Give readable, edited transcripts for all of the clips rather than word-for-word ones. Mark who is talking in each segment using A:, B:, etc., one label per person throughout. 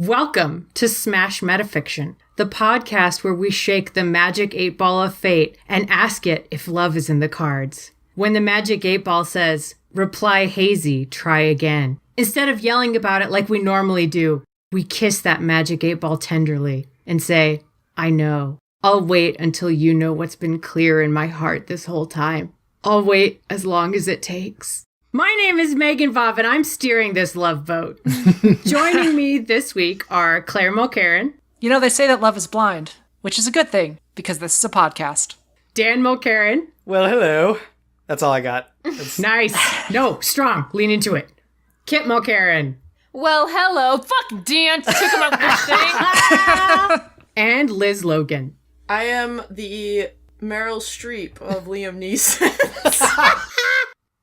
A: Welcome to Smash Metafiction, the podcast where we shake the magic 8-ball of fate and ask it if love is in the cards. When the magic 8-ball says, reply hazy, try again. Instead of yelling about it like we normally do, we kiss that magic 8-ball tenderly and say, I know. I'll wait until you know what's been clear in my heart this whole time. I'll wait as long as it takes. My name is Meganbob, and I'm steering this love boat. Joining me this week are Claire Mulcairn.
B: You know, they say that love is blind, which is a good thing, because this is a podcast.
A: Dan Mulcairn.
C: Well, hello. That's all I got.
A: Nice. No, strong. Lean into it. Kit Mulcairn.
D: Well, hello. Fuck Dan. Took him out this thing.
A: And Liz Logan.
E: I am the Meryl Streep of Liam Neeson.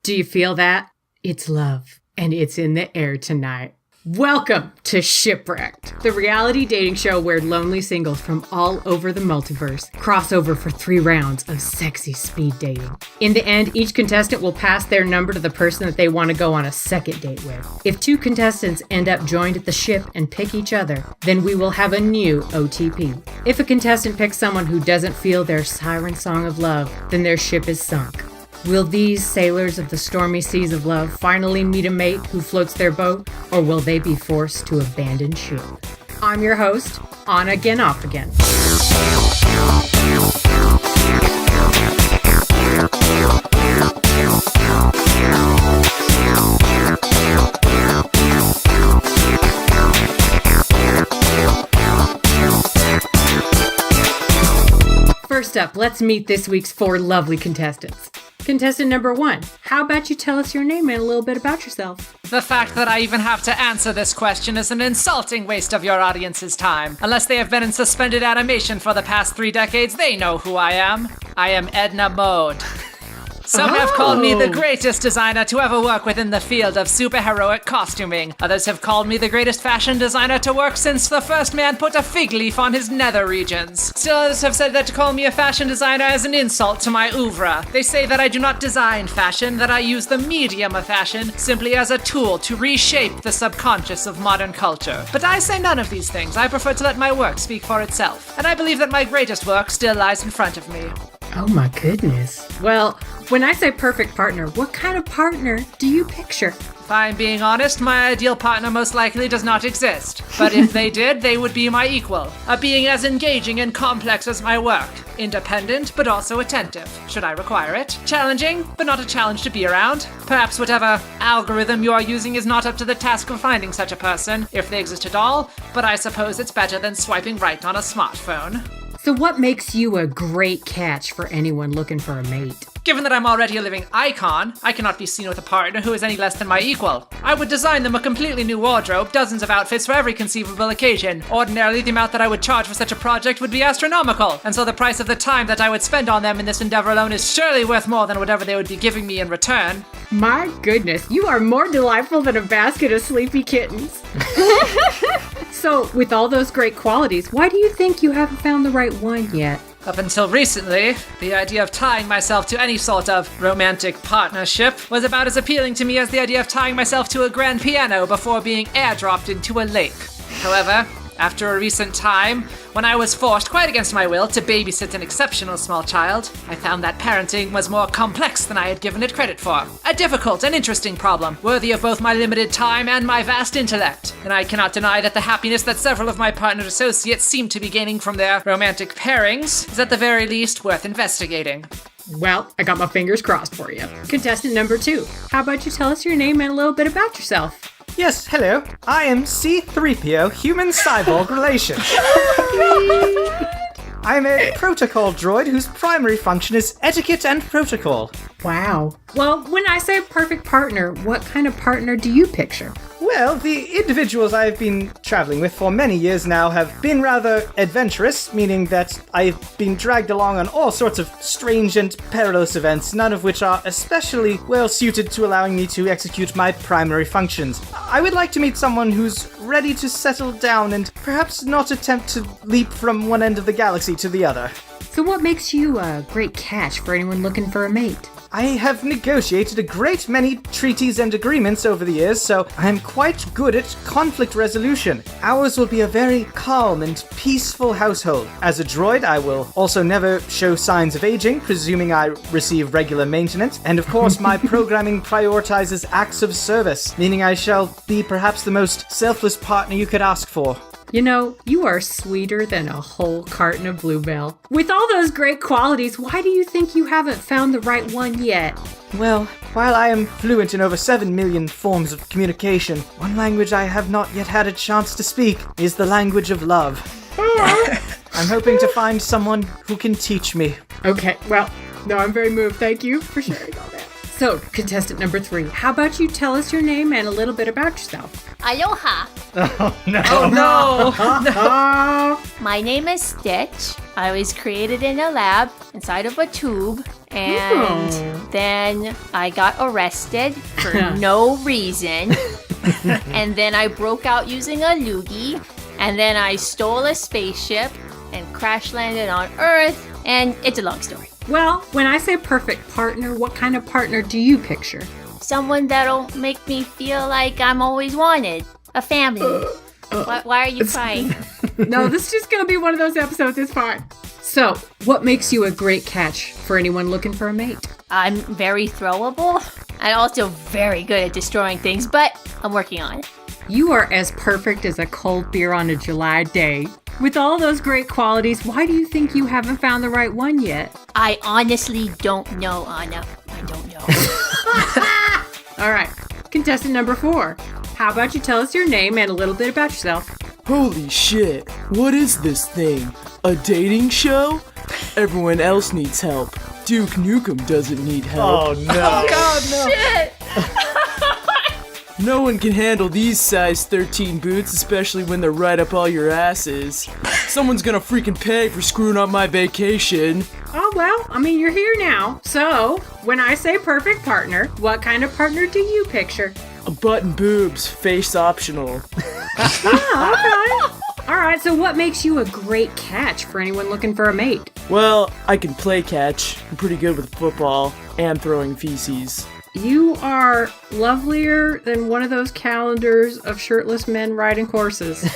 A: Do you feel that? It's love, and it's in the air tonight. Welcome to Shipwrecked, the reality dating show where lonely singles from all over the multiverse cross over for 3 rounds of sexy speed dating. In the end, each contestant will pass their number to the person that they want to go on a second date with. If 2 contestants end up joined at the ship and pick each other, then we will have a new OTP. If a contestant picks someone who doesn't feel their siren song of love, then their ship is sunk. Will these sailors of the stormy seas of love finally meet a mate who floats their boat, or will they be forced to abandon ship? I'm your host, on again, off again. First up, let's meet this week's 4 lovely contestants. Contestant number 1, how about you tell us your name and a little bit about yourself?
B: The fact that I even have to answer this question is an insulting waste of your audience's time. Unless they have been in suspended animation for the past 3 decades, they know who I am. I am Edna Mode. Some have called me the greatest designer to ever work within the field of superheroic costuming. Others have called me the greatest fashion designer to work since the first man put a fig leaf on his nether regions. Still others have said that to call me a fashion designer is an insult to my oeuvre. They say that I do not design fashion, that I use the medium of fashion simply as a tool to reshape the subconscious of modern culture. But I say none of these things. I prefer to let my work speak for itself. And I believe that my greatest work still lies in front of me.
A: Oh my goodness. Well, when I say perfect partner, what kind of partner do you picture?
B: If I'm being honest, my ideal partner most likely does not exist. But if they did, they would be my equal. A being as engaging and complex as my work. Independent, but also attentive, should I require it. Challenging, but not a challenge to be around. Perhaps whatever algorithm you are using is not up to the task of finding such a person, if they exist at all, but I suppose it's better than swiping right on a smartphone.
A: So what makes you a great catch for anyone looking for a mate?
B: Given that I'm already a living icon, I cannot be seen with a partner who is any less than my equal. I would design them a completely new wardrobe, dozens of outfits for every conceivable occasion. Ordinarily, the amount that I would charge for such a project would be astronomical, and so the price of the time that I would spend on them in this endeavor alone is surely worth more than whatever they would be giving me in return.
A: My goodness, you are more delightful than a basket of sleepy kittens. So, with all those great qualities, why do you think you haven't found the right one yet?
B: Up until recently, the idea of tying myself to any sort of romantic partnership was about as appealing to me as the idea of tying myself to a grand piano before being airdropped into a lake. However, after a recent time, when I was forced, quite against my will, to babysit an exceptional small child, I found that parenting was more complex than I had given it credit for. A difficult and interesting problem, worthy of both my limited time and my vast intellect. And I cannot deny that the happiness that several of my partnered associates seem to be gaining from their romantic pairings is at the very least worth investigating.
A: Well, I got my fingers crossed for you. Contestant number 2, how about you tell us your name and a little bit about yourself?
C: Yes, hello. I am C-3PO Human-Cyborg Relation. I'm a protocol droid whose primary function is etiquette and protocol.
A: Wow. Well, when I say perfect partner, what kind of partner do you picture?
C: Well, the individuals I've been traveling with for many years now have been rather adventurous, meaning that I've been dragged along on all sorts of strange and perilous events, none of which are especially well suited to allowing me to execute my primary functions. I would like to meet someone who's ready to settle down and perhaps not attempt to leap from one end of the galaxy to the other.
A: So what makes you a great catch for anyone looking for a mate?
C: I have negotiated a great many treaties and agreements over the years, so I am quite good at conflict resolution. Ours will be a very calm and peaceful household. As a droid, I will also never show signs of aging, presuming I receive regular maintenance. And of course, my programming prioritizes acts of service, meaning I shall be perhaps the most selfless partner you could ask for.
A: You know, you are sweeter than a whole carton of Bluebell. With all those great qualities, why do you think you haven't found the right one yet?
C: Well, while I am fluent in over 7 million forms of communication, one language I have not yet had a chance to speak is the language of love. I'm hoping to find someone who can teach me.
A: Okay, well, no, I'm very moved. Thank you for sharing all that. So, contestant number 3, how about you tell us your name and a little bit about yourself?
D: Aloha.
F: My name is Stitch. I was created in a lab inside of a tube, and then I got arrested for no reason. And then I broke out using a loogie, and then I stole a spaceship and crash landed on Earth, and it's a long story.
A: Well, when I say perfect partner, what kind of partner do you picture?
F: Someone that'll make me feel like I'm always wanted. A family. Why are you crying?
A: No, this is just going to be one of those episodes. It's fine. So, what makes you a great catch for anyone looking for a mate?
F: I'm very throwable. I'm also very good at destroying things, but I'm working on it.
A: You are as perfect as a cold beer on a July day. With all those great qualities, why do you think you haven't found the right one yet?
F: I honestly don't know, Anna. I don't know.
A: All right, contestant number 4. How about you tell us your name and a little bit about yourself?
G: Holy shit, what is this thing? A dating show? Everyone else needs help. Duke Nukem doesn't need help.
C: Oh no.
G: God, no. Shit! No one can handle these size 13 boots, especially when they're right up all your asses. Someone's gonna freaking pay for screwing up my vacation.
A: Oh, well, I mean, you're here now. So, when I say perfect partner, what kind of partner do you picture?
G: A butt and boobs, face optional.
A: All right, so what makes you a great catch for anyone looking for a mate?
G: Well, I can play catch. I'm pretty good with football and throwing feces.
A: You are lovelier than one of those calendars of shirtless men riding horses.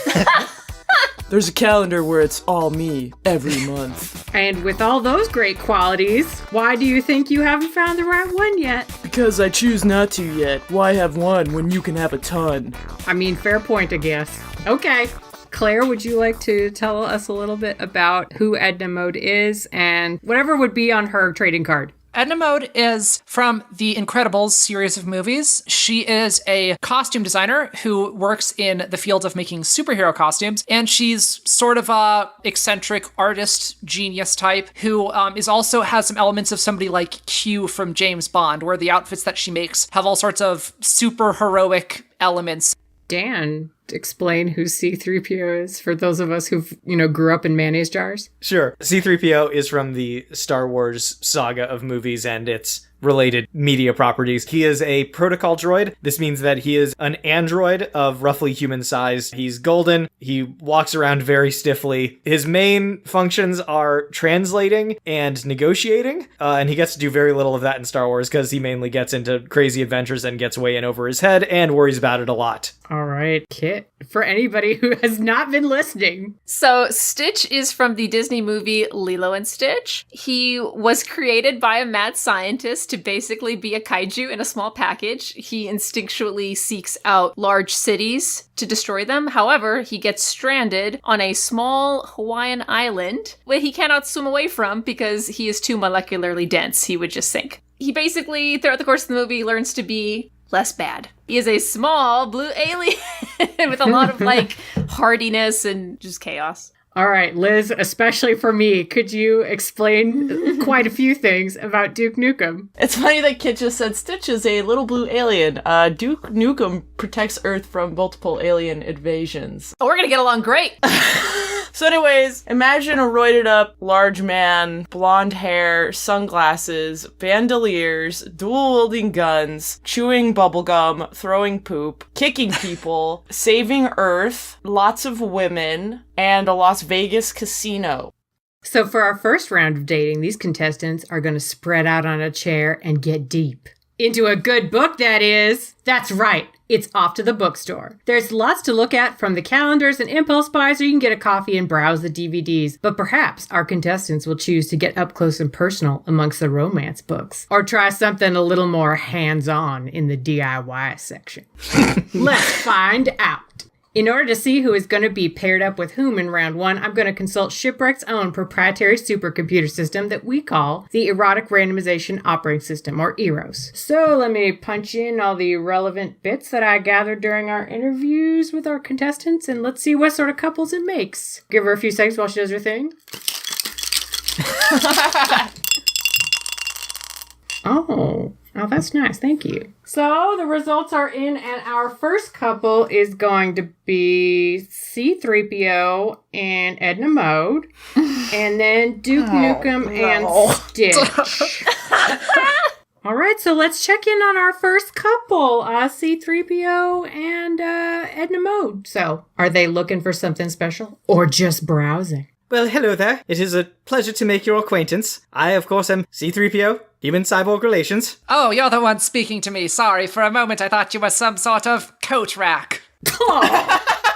G: There's a calendar where it's all me every month.
A: And with all those great qualities, why do you think you haven't found the right one yet?
G: Because I choose not to yet. Why have one when you can have a ton?
A: I mean, fair point, I guess. Okay. Claire, would you like to tell us a little bit about who Edna Mode is and whatever would be on her trading card?
B: Edna Mode is from the Incredibles series of movies. She is a costume designer who works in the field of making superhero costumes, and she's sort of a eccentric artist genius type who is also has some elements of somebody like Q from James Bond, where the outfits that she makes have all sorts of super heroic elements.
A: Dan, explain who C-3PO is for those of us who've, grew up in mayonnaise jars.
C: Sure. C-3PO is from the Star Wars saga of movies and its related media properties. He is a protocol droid. This means that he is an android of roughly human size. He's golden. He walks around very stiffly. His main functions are translating and negotiating, and he gets to do very little of that in Star Wars because he mainly gets into crazy adventures and gets way in over his head and worries about it a lot.
A: All right, Kit, for anybody who has not been listening.
D: So Stitch is from the Disney movie Lilo and Stitch. He was created by a mad scientist to basically be a kaiju in a small package. He instinctually seeks out large cities to destroy them. However, he gets stranded on a small Hawaiian island where he cannot swim away from because he is too molecularly dense. He would just sink. He basically, throughout the course of the movie, learns to be less bad. He is a small blue alien with a lot of hardiness and just chaos.
A: All right, Liz, especially for me, could you explain quite a few things about Duke Nukem?
E: It's funny that Kit just said Stitch is a little blue alien. Duke Nukem protects Earth from multiple alien invasions.
D: Oh, we're gonna get along great.
E: So anyways, imagine a roided up large man, blonde hair, sunglasses, bandoliers, dual wielding guns, chewing bubblegum, throwing poop, kicking people, saving Earth, lots of women, and a Las Vegas casino.
A: So for our first round of dating, these contestants are going to spread out on a chair and get deep. Into a good book, that is. That's right. It's off to the bookstore. There's lots to look at, from the calendars and impulse buys, or you can get a coffee and browse the DVDs. But perhaps our contestants will choose to get up close and personal amongst the romance books, or try something a little more hands-on in the DIY section. Let's find out. In order to see who is going to be paired up with whom in round 1, I'm going to consult Shipwreck's own proprietary supercomputer system that we call the Erotic Randomization Operating System, or EROS. So let me punch in all the relevant bits that I gathered during our interviews with our contestants, and let's see what sort of couples it makes. Give her a few seconds while she does her thing. Oh, that's nice. Thank you. So the results are in, and our first couple is going to be C-3PO and Edna Mode, and then Duke Nukem and Stitch. All right, so let's check in on our first couple, C-3PO and Edna Mode. So, are they looking for something special, or just browsing?
C: Well, hello there. It is a pleasure to make your acquaintance. I, of course, am C-3PO, Human-Cyborg Relations.
B: Oh, you're the one speaking to me. Sorry, for a moment I thought you were some sort of coat rack.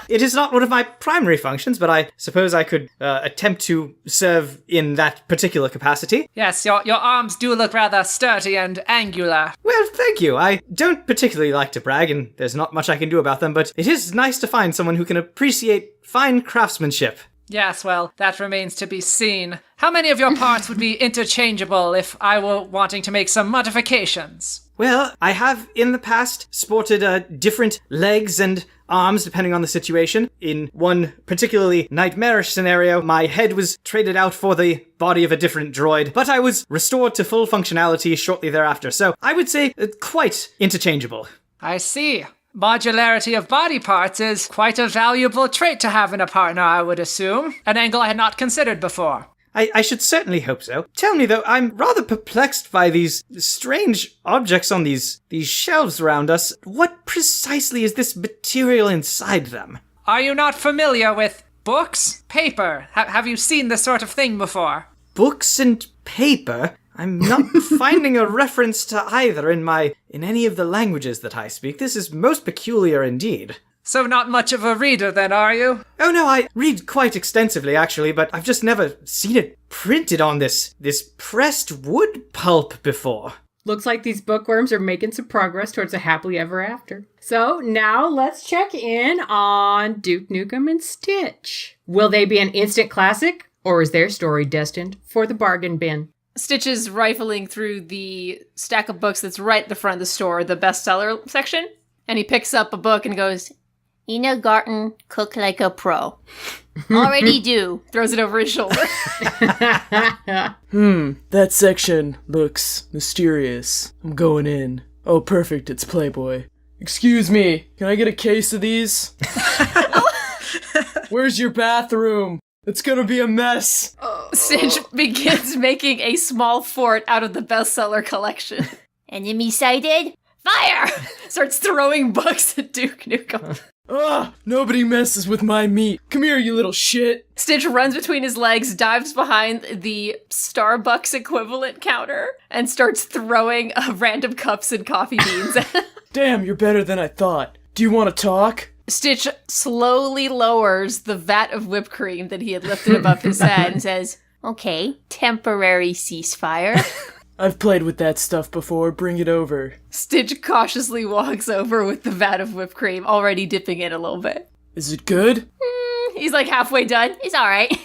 C: It is not one of my primary functions, but I suppose I could attempt to serve in that particular capacity.
B: Yes, your arms do look rather sturdy and angular.
C: Well, thank you. I don't particularly like to brag, and there's not much I can do about them, but it is nice to find someone who can appreciate fine craftsmanship.
B: Yes, well, that remains to be seen. How many of your parts would be interchangeable if I were wanting to make some modifications?
C: Well, I have in the past sported different legs and arms depending on the situation. In one particularly nightmarish scenario, my head was traded out for the body of a different droid, but I was restored to full functionality shortly thereafter, so I would say quite interchangeable.
B: I see. Modularity of body parts is quite a valuable trait to have in a partner, I would assume. An angle I had not considered before.
C: I should certainly hope so. Tell me, though, I'm rather perplexed by these strange objects on these shelves around us. What precisely is this material inside them?
B: Are you not familiar with books? Paper? Have you seen this sort of thing before?
C: Books and paper? I'm not finding a reference to either in any of the languages that I speak. This is most peculiar indeed.
B: So not much of a reader then, are you?
C: Oh no, I read quite extensively actually, but I've just never seen it printed on this pressed wood pulp before.
A: Looks like these bookworms are making some progress towards a happily ever after. So now let's check in on Duke Nukem and Stitch. Will they be an instant classic, or is their story destined for the bargain bin?
D: Stitch is rifling through the stack of books that's right at the front of the store, the bestseller section, and he picks up a book and goes,
F: "In a garden, cook like a pro." Already do.
D: Throws it over his shoulder.
G: That section looks mysterious. I'm going in. Oh, perfect, it's Playboy. Excuse me, can I get a case of these? Where's your bathroom? It's gonna be a mess.
D: Stitch begins making a small fort out of the bestseller collection.
F: Enemy sighted? Fire!
D: Starts throwing books at Duke Nukem.
G: Nobody messes with my meat. Come here, you little shit.
D: Stitch runs between his legs, dives behind the Starbucks equivalent counter, and starts throwing random cups and coffee beans.
G: Damn, you're better than I thought. Do you want to talk?
D: Stitch slowly lowers the vat of whipped cream that he had lifted above his head and says,
F: "Okay, temporary ceasefire."
G: I've played with that stuff before, bring it over.
D: Stitch cautiously walks over with the vat of whipped cream, already dipping in a little bit.
G: Is it good?
D: He's like halfway done.
F: It's alright.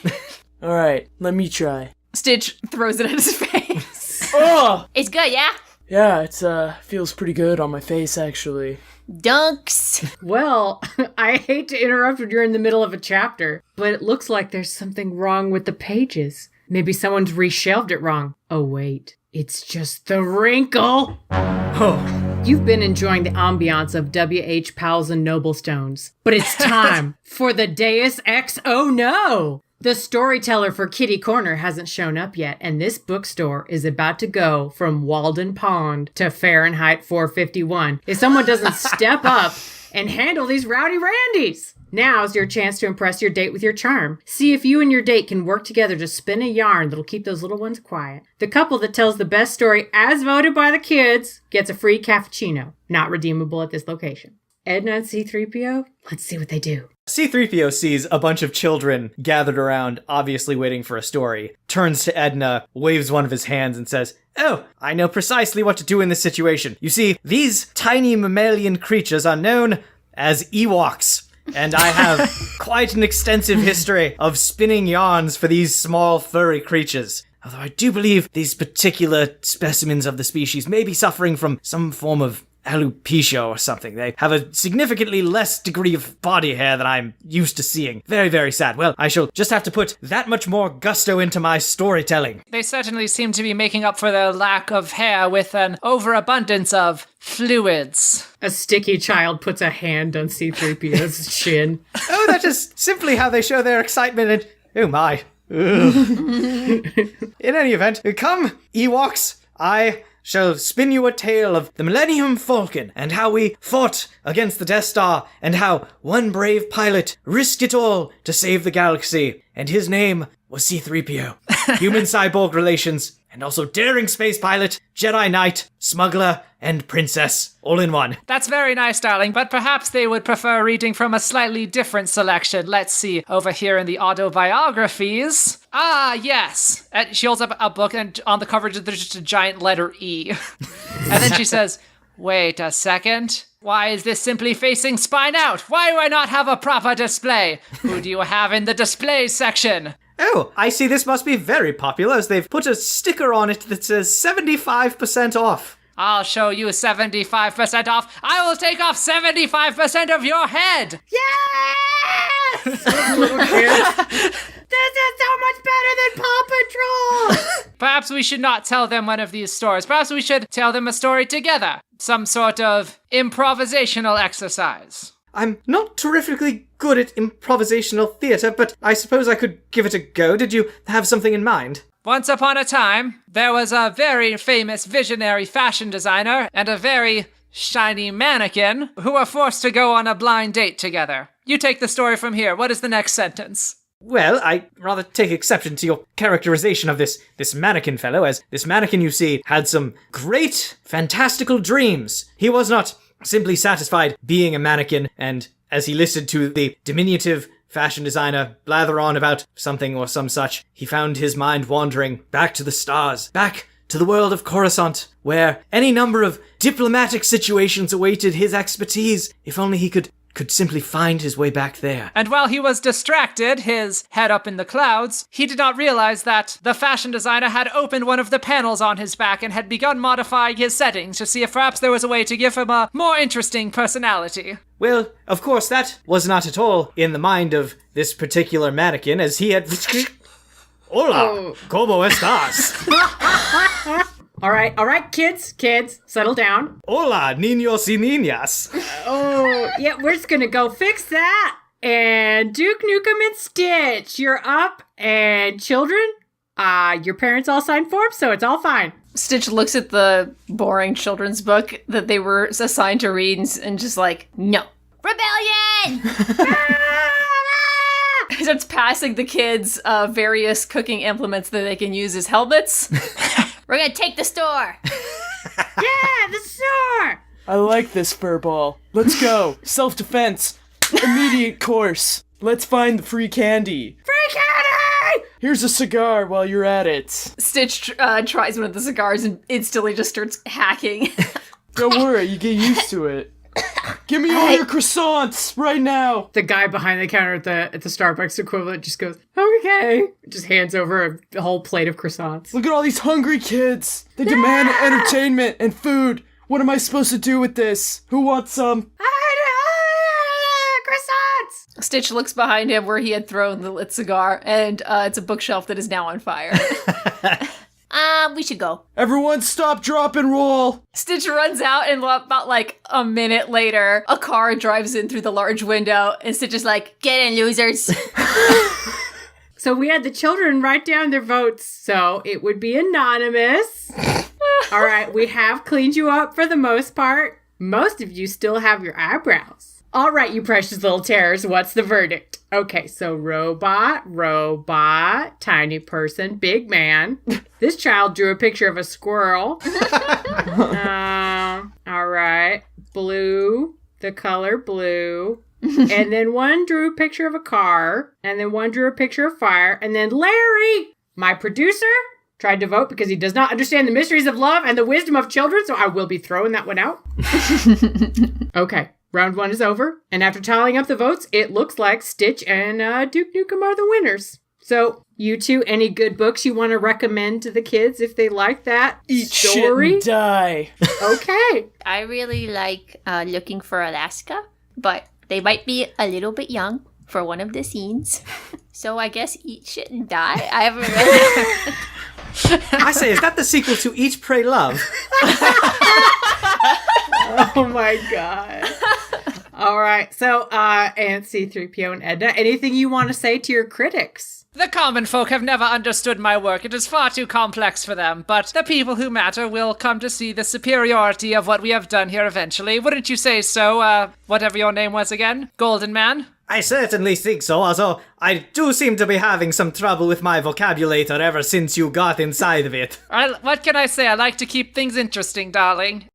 G: Alright, let me try.
D: Stitch throws it at his face.
G: Oh!
F: It's good, yeah?
G: Yeah, it's feels pretty good on my face, actually.
F: Dunks.
A: Well, I hate to interrupt when you're in the middle of a chapter, but it looks like there's something wrong with the pages. Maybe someone's reshelved it wrong. Oh, wait. It's just the wrinkle.
C: Oh.
A: You've been enjoying the ambiance of W.H. Powell's and Noblestones, but it's time for the Deus Ex. Oh no! The storyteller for Kitty Corner hasn't shown up yet, and this bookstore is about to go from Walden Pond to Fahrenheit 451 if someone doesn't step up and handle these rowdy randies. Now's your chance to impress your date with your charm. See if you and your date can work together to spin a yarn that'll keep those little ones quiet. The couple that tells the best story as voted by the kids gets a free cappuccino, not redeemable at this location. Edna and C-3PO, let's see what they do.
C: C-3PO sees a bunch of children gathered around, obviously waiting for a story, turns to Edna, waves one of his hands and says, "Oh, I know precisely what to do in this situation. You see, these tiny mammalian creatures are known as Ewoks, and I have quite an extensive history of spinning yarns for these small furry creatures. Although I do believe these particular specimens of the species may be suffering from some form of alopecia or something. They have a significantly less degree of body hair than I'm used to seeing. Very, very sad. Well, I shall just have to put that much more gusto into my storytelling."
B: They certainly seem to be making up for their lack of hair with an overabundance of fluids.
A: A sticky child puts a hand on C-3PO's shin.
C: Oh, that's just simply how they show their excitement and... oh my. In any event, come, Ewoks, I shall spin you a tale of the Millennium Falcon and how we fought against the Death Star and how one brave pilot risked it all to save the galaxy. And his name was C-3PO. Human-cyborg relations, and also daring space pilot, Jedi Knight, smuggler, and princess, all in one.
B: That's very nice, darling, but perhaps they would prefer reading from a slightly different selection. Let's see, over here in the autobiographies. Ah, yes. And she holds up a book, and on the cover there's just a giant letter E. And then she says, "Wait a second. Why is this simply facing spine out? Why do I not have a proper display? Who do you have in the display section?"
C: Oh, I see this must be very popular as they've put a sticker on it that says 75% off.
B: I'll show you 75% off. I will take off 75% of your head.
A: Yes! This is so much better than Paw Patrol!
B: Perhaps we should not tell them one of these stories. Perhaps we should tell them a story together. Some sort of improvisational exercise.
C: I'm not terrifically good at improvisational theatre, but I suppose I could give it a go. Did you have something in mind?
B: Once upon a time, there was a very famous visionary fashion designer and a very shiny mannequin who were forced to go on a blind date together. You take the story from here. What is the next sentence?
C: Well, I rather take exception to your characterization of this mannequin fellow, as this mannequin, you see, had some great, fantastical dreams. He was not simply satisfied being a mannequin, and as he listened to the diminutive fashion designer blather on about something or some such, he found his mind wandering back to the stars, back to the world of Coruscant, where any number of diplomatic situations awaited his expertise, if only he could simply find his way back there.
B: And while he was distracted, his head up in the clouds, he did not realize that the fashion designer had opened one of the panels on his back and had begun modifying his settings to see if perhaps there was a way to give him a more interesting personality.
C: Well, of course, that was not at all in the mind of this particular mannequin, as he had... Hola, ¿cómo estás?
A: All right, kids, settle down.
C: Hola, niños y niñas.
A: Oh, yeah, we're just gonna go fix that. And Duke Nukem and Stitch, you're up. And children, your parents all signed forms, so it's all fine.
D: Stitch looks at the boring children's book that they were assigned to read and just like, no.
F: Rebellion!
D: He starts passing the kids various cooking implements that they can use as helmets.
F: We're gonna take the store!
A: Yeah, the store!
G: I like this furball. Let's go. Self-defense. Immediate course. Let's find the free candy.
A: Free candy!
G: Here's a cigar while you're at it.
D: Stitch tries one of the cigars and instantly just starts hacking.
G: Don't worry, you get used to it. Give me all your croissants right now.
A: The guy behind the counter at the Starbucks equivalent just goes, okay. Just hands over a whole plate of croissants.
G: Look at all these hungry kids. They demand entertainment and food. What am I supposed to do with this? Who wants some?
A: Croissants!
D: Stitch looks behind him where he had thrown the lit cigar, and it's a bookshelf that is now on fire.
F: We should go.
G: Everyone stop, drop, and roll.
D: Stitch runs out, and about like a minute later, a car drives in through the large window, and Stitch is like,
F: Get in, losers.
A: So we had the children write down their votes, so it would be anonymous. All right, we have cleaned you up for the most part. Most of you still have your eyebrows. All right, you precious little terrors, what's the verdict? Okay, so robot, tiny person, big man. This child drew a picture of a squirrel. All right, blue, the color blue. And then one drew a picture of a car, and then one drew a picture of fire, and then Larry, my producer, tried to vote because he does not understand the mysteries of love and the wisdom of children, so I will be throwing that one out. Okay, round 1 is over, and after tallying up the votes, it looks like Stitch and Duke Nukem are the winners. So, you two, any good books you want to recommend to the kids if they like that
G: Eat
A: story?
G: shit and die.
A: Okay.
F: I really like Looking for Alaska, but they might be a little bit young for one of the scenes. So I guess Eat Shit and Die. I haven't read it.
C: I say, is that the sequel to Eat, Pray, Love?
A: Oh my god. All right. So, and C3PO and Edna, anything you want to say to your critics?
B: The common folk have never understood my work. It is far too complex for them, but the people who matter will come to see the superiority of what we have done here eventually. Wouldn't you say so, whatever your name was again? Golden Man?
C: I certainly think so, although I do seem to be having some trouble with my vocabulator ever since you got inside of it.
B: What can I say? I like to keep things interesting, darling.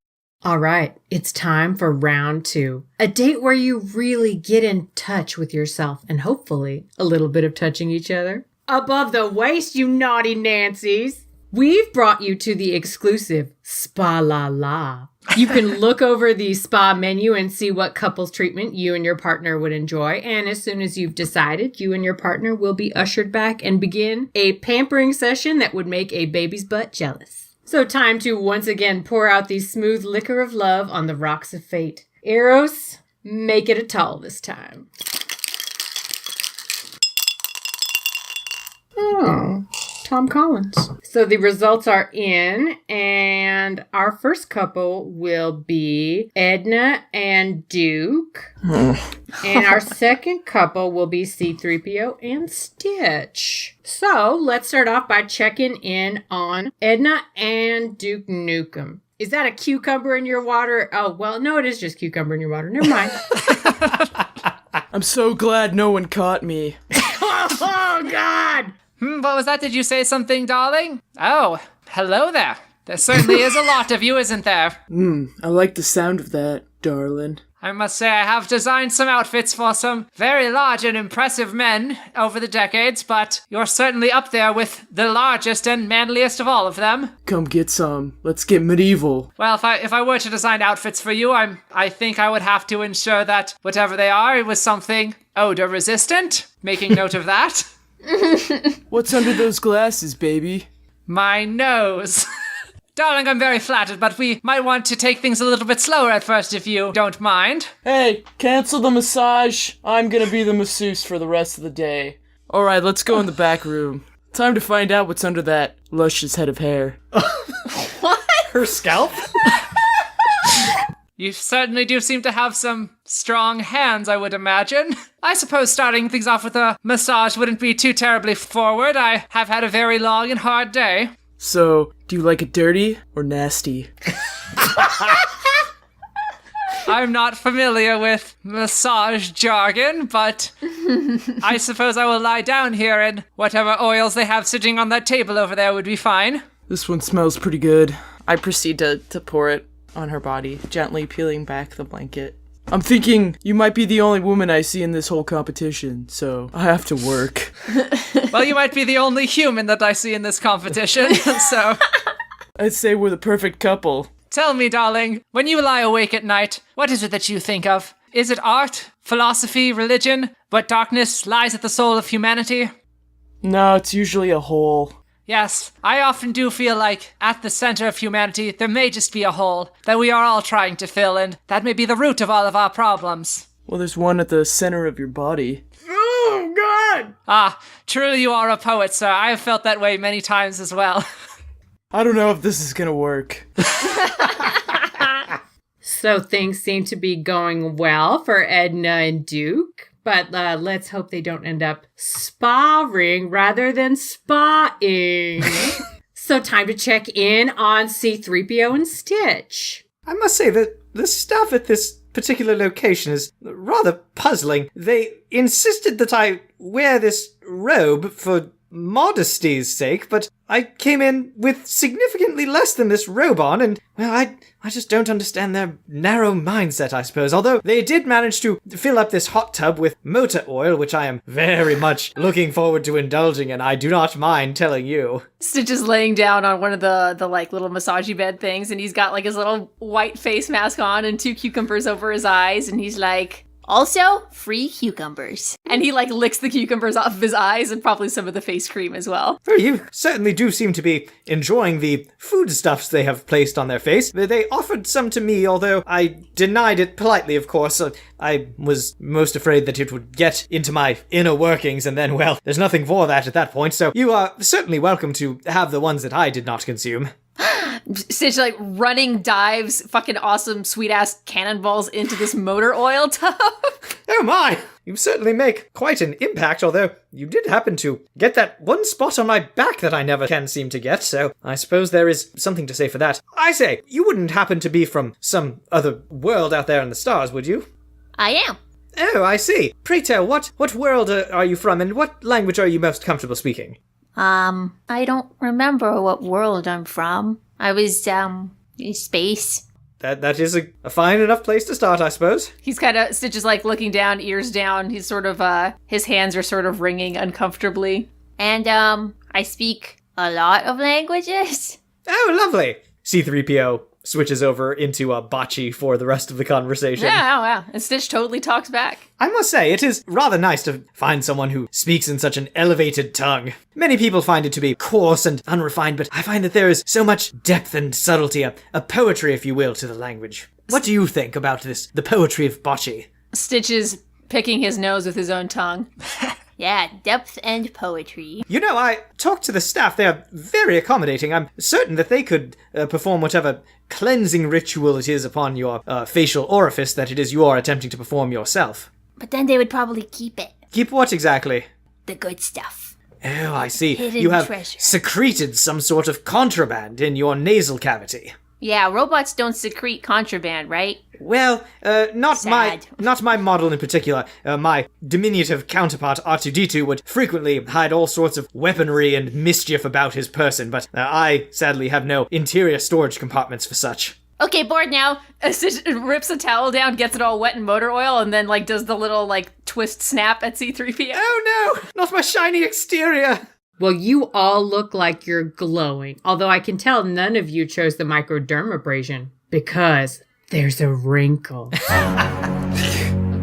A: All right, it's time for round 2. A date where you really get in touch with yourself and hopefully a little bit of touching each other. Above the waist, you naughty Nancy's. We've brought you to the exclusive Spa La La. You can look over the spa menu and see what couples treatment you and your partner would enjoy. And as soon as you've decided, you and your partner will be ushered back and begin a pampering session that would make a baby's butt jealous. So time to once again pour out the smooth liquor of love on the rocks of fate. Eros, make it a tall this time. Oh, Tom Collins. So the results are in, and our first couple will be Edna and Duke. And our second couple will be C3PO and Stitch. So let's start off by checking in on Edna and Duke Nukem. Is that a cucumber in your water? Oh, well, no, it is just cucumber in your water. Never mind.
G: I'm so glad no one caught me.
A: Oh, God.
B: What was that? Did you say something, darling? Oh, hello there. There certainly is a lot of you, isn't there?
G: I like the sound of that, darling.
B: I must say I have designed some outfits for some very large and impressive men over the decades, but you're certainly up there with the largest and manliest of all of them.
G: Come get some. Let's get medieval.
B: Well, if I were to design outfits for you, I think I would have to ensure that whatever they are, it was something odor resistant. Making note of that.
G: What's under those glasses, baby?
B: My nose. Darling, I'm very flattered, but we might want to take things a little bit slower at first if you don't mind.
G: Hey, cancel the massage. I'm gonna be the masseuse for the rest of the day. Alright, let's go in the back room. Time to find out what's under that luscious head of hair.
C: What? Her scalp?
B: You certainly do seem to have some strong hands, I would imagine. I suppose starting things off with a massage wouldn't be too terribly forward. I have had a very long and hard day.
G: So, do you like it dirty or nasty?
B: I'm not familiar with massage jargon, but I suppose I will lie down here and whatever oils they have sitting on that table over there would be fine.
G: This one smells pretty good.
E: I proceed to pour it on her body, gently peeling back the blanket.
G: I'm thinking you might be the only woman I see in this whole competition, so I have to work.
B: Well, you might be the only human that I see in this competition, so...
G: I'd say we're the perfect couple.
B: Tell me, darling, when you lie awake at night, what is it that you think of? Is it art, philosophy, religion? What darkness lies at the soul of humanity?
G: No, it's usually a hole.
B: Yes, I often do feel like at the center of humanity there may just be a hole that we are all trying to fill, and that may be the root of all of our problems.
G: Well, there's one at the center of your body.
A: Oh, God.
B: Ah, truly you are a poet, sir. I have felt that way many times as well.
G: I don't know if this is gonna work.
A: So things seem to be going well for Edna and Duke. But let's hope they don't end up sparring rather than spotting. So time to check in on C3PO and Stitch.
C: I must say that the stuff at this particular location is rather puzzling. They insisted that I wear this robe for modesty's sake, but I came in with significantly less than this robe on, and, well, I just don't understand their narrow mindset, I suppose. Although they did manage to fill up this hot tub with motor oil, which I am very much looking forward to indulging in, I do not mind telling you.
D: Stitch is laying down on one of the like little massagey bed things, and he's got like his little white face mask on and 2 cucumbers over his eyes, and he's like,
F: Also, free cucumbers.
D: and he like licks the cucumbers off of his eyes and probably some of the face cream as well.
C: Oh, you certainly do seem to be enjoying the foodstuffs they have placed on their face. They offered some to me, although I denied it politely, of course. I was most afraid that it would get into my inner workings, and then, well, there's nothing for that at that point, so you are certainly welcome to have the ones that I did not consume.
D: Stitch like running dives fucking awesome sweet ass cannonballs into this motor oil tub.
C: Oh my! You certainly make quite an impact, although you did happen to get that one spot on my back that I never can seem to get, so I suppose there is something to say for that. I say, you wouldn't happen to be from some other world out there in the stars, would you?
F: I am.
C: Oh, I see. Pray tell, what world are you from, and what language are you most comfortable speaking?
F: I don't remember what world I'm from. I was, in space.
C: That is a fine enough place to start, I suppose.
D: He's kind of, Stitch is like looking down, ears down. He's sort of, his hands are sort of wringing uncomfortably.
F: And, I speak a lot of languages.
C: Oh, lovely. C-3PO switches over into a bocce for the rest of the conversation.
D: Yeah, wow. And Stitch totally talks back.
C: I must say, it is rather nice to find someone who speaks in such an elevated tongue. Many people find it to be coarse and unrefined, but I find that there is so much depth and subtlety, a poetry, if you will, to the language. What do you think about this, the poetry of bocce?
D: Stitch is picking his nose with his own tongue.
F: Yeah, depth and poetry.
C: You know, I talked to the staff. They are very accommodating. I'm certain that they could perform whatever cleansing ritual it is upon your facial orifice that it is you are attempting to perform yourself.
F: But then they would probably keep it.
C: Keep what exactly?
F: The good stuff.
C: Oh, I see.
F: Hidden
C: You have
F: treasure.
C: secreted some sort of contraband in your nasal cavity.
F: Yeah, robots don't secrete contraband, right?
C: Well, not
F: Sad.
C: my model in particular. My diminutive counterpart R2-D2 would frequently hide all sorts of weaponry and mischief about his person, but I sadly have no interior storage compartments for such.
F: Okay, bored now.
D: Stitch rips a towel down, gets it all wet in motor oil, and then like does the little like twist snap at C-3PO.
C: Oh no, not my shiny exterior.
A: Well, you all look like you're glowing, although I can tell none of you chose the microdermabrasion because there's a wrinkle.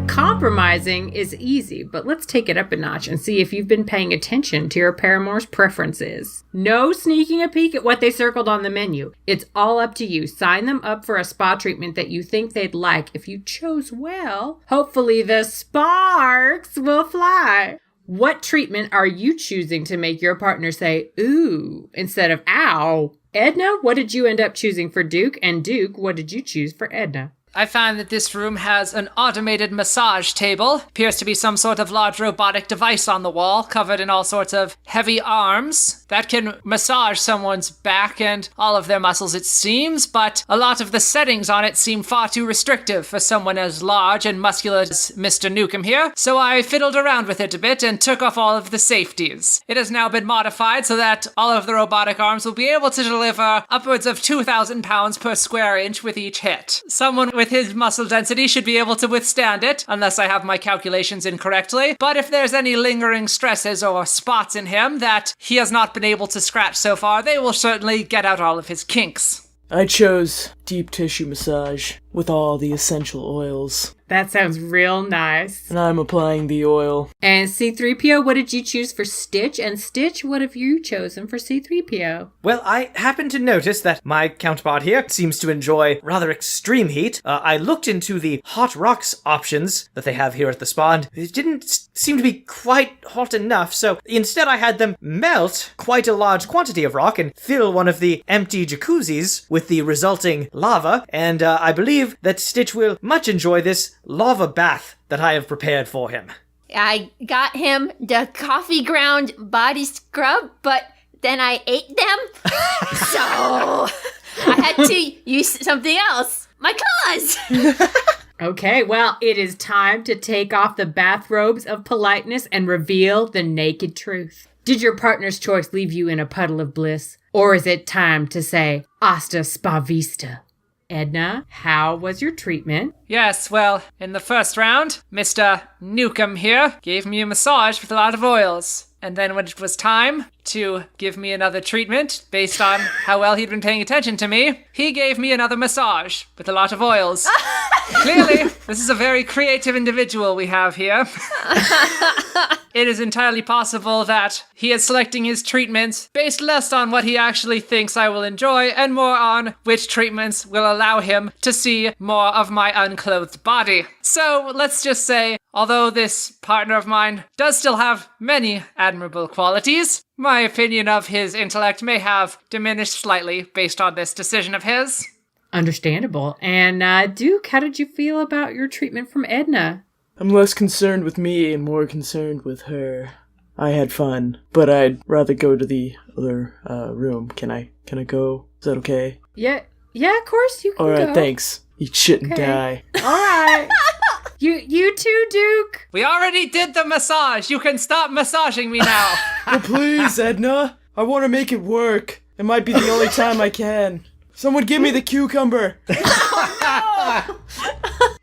A: Compromising is easy, but let's take it up a notch and see if you've been paying attention to your paramour's preferences. No sneaking a peek at what they circled on the menu. It's all up to you. Sign them up for a spa treatment that you think they'd like. If you chose well, hopefully the sparks will fly. What treatment are you choosing to make your partner say, ooh, instead of ow? Edna, what did you end up choosing for Duke? And Duke, what did you choose for Edna?
B: I find that this room has an automated massage table. Appears to be some sort of large robotic device on the wall, covered in all sorts of heavy arms that can massage someone's back and all of their muscles, it seems, but a lot of the settings on it seem far too restrictive for someone as large and muscular as Mr. Newcomb here, so I fiddled around with it a bit and took off all of the safeties. It has now been modified so that all of the robotic arms will be able to deliver upwards of 2,000 pounds per square inch with each hit. Someone with his muscle density should be able to withstand it, unless I have my calculations incorrectly. But if there's any lingering stresses or spots in him that he has not been able to scratch so far, they will certainly get out all of his kinks.
G: I chose deep tissue massage with all the essential oils.
A: That sounds real nice.
G: And I'm applying the oil.
A: And C-3PO, what did you choose for Stitch? And Stitch, what have you chosen for C-3PO?
C: Well, I happen to notice that my counterpart here seems to enjoy rather extreme heat. I looked into the hot rocks options that they have here at the spa, and it didn't seem to be quite hot enough, so instead I had them melt quite a large quantity of rock and fill one of the empty jacuzzis with the resulting lava, and I believe that Stitch will much enjoy this lava bath that I have prepared for him.
F: I got him the coffee ground body scrub, but then I ate them. So I had to use something else. My claws!
A: Okay, well, it is time to take off the bathrobes of politeness and reveal the naked truth. Did your partner's choice leave you in a puddle of bliss? Or is it time to say, hasta spa vista? Edna, how was your treatment?
B: Yes, well, in the first round, Mr. Newcomb here gave me a massage with a lot of oils. And then when it was time to give me another treatment based on how well he'd been paying attention to me, he gave me another massage with a lot of oils. Clearly, this is a very creative individual we have here. It is entirely possible that he is selecting his treatments based less on what he actually thinks I will enjoy and more on which treatments will allow him to see more of my unclothed body. So let's just say, although this partner of mine does still have many admirable qualities, my opinion of his intellect may have diminished slightly based on this decision of his.
A: Understandable. And Duke, how did you feel about your treatment from Edna?
G: I'm less concerned with me and more concerned with her. I had fun, but I'd rather go to the other room. Can I go? Is that okay?
A: Yeah, of course you can go.
G: Alright, thanks. Eat shit and die.
A: Alright. You too, Duke.
B: We already did the massage. You can stop massaging me now.
G: Oh, please, Edna. I want to make it work. It might be the only time I can. Someone give me the cucumber.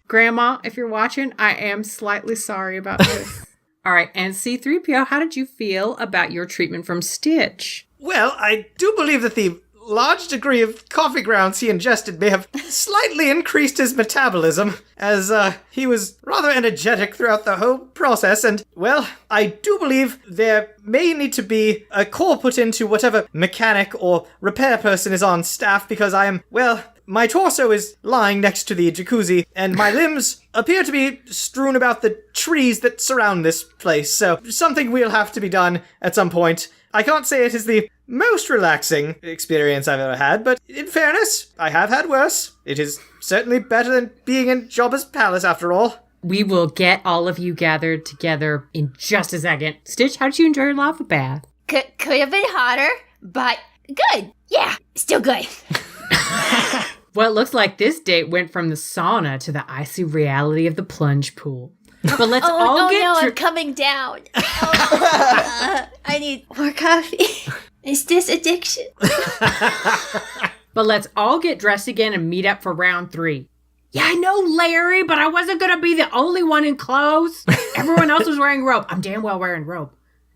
A: Grandma, if you're watching, I am slightly sorry about this. All right, and C-3PO, how did you feel about your treatment from Stitch?
C: Well, I do believe that the large degree of coffee grounds he ingested may have slightly increased his metabolism, as he was rather energetic throughout the whole process, and, well, I do believe there may need to be a call put into whatever mechanic or repair person is on staff, because I am, well, my torso is lying next to the jacuzzi, and my limbs appear to be strewn about the trees that surround this place, so something will have to be done at some point. I can't say it is the most relaxing experience I've ever had, but in fairness, I have had worse. It is certainly better than being in Jabba's palace, after all.
A: We will get all of you gathered together in just a second. Stitch, how did you enjoy your lava bath?
F: Could have been hotter, but good. Yeah, still good.
A: Well, it looks like this date went from the sauna to the icy reality of the plunge pool. But let's
F: I'm coming down. I need more coffee. Is this addiction?
A: But let's all get dressed again and meet up for round 3. Yeah, I know, Larry, but I wasn't going to be the only one in clothes. Everyone else was wearing robe. I'm damn well wearing robe.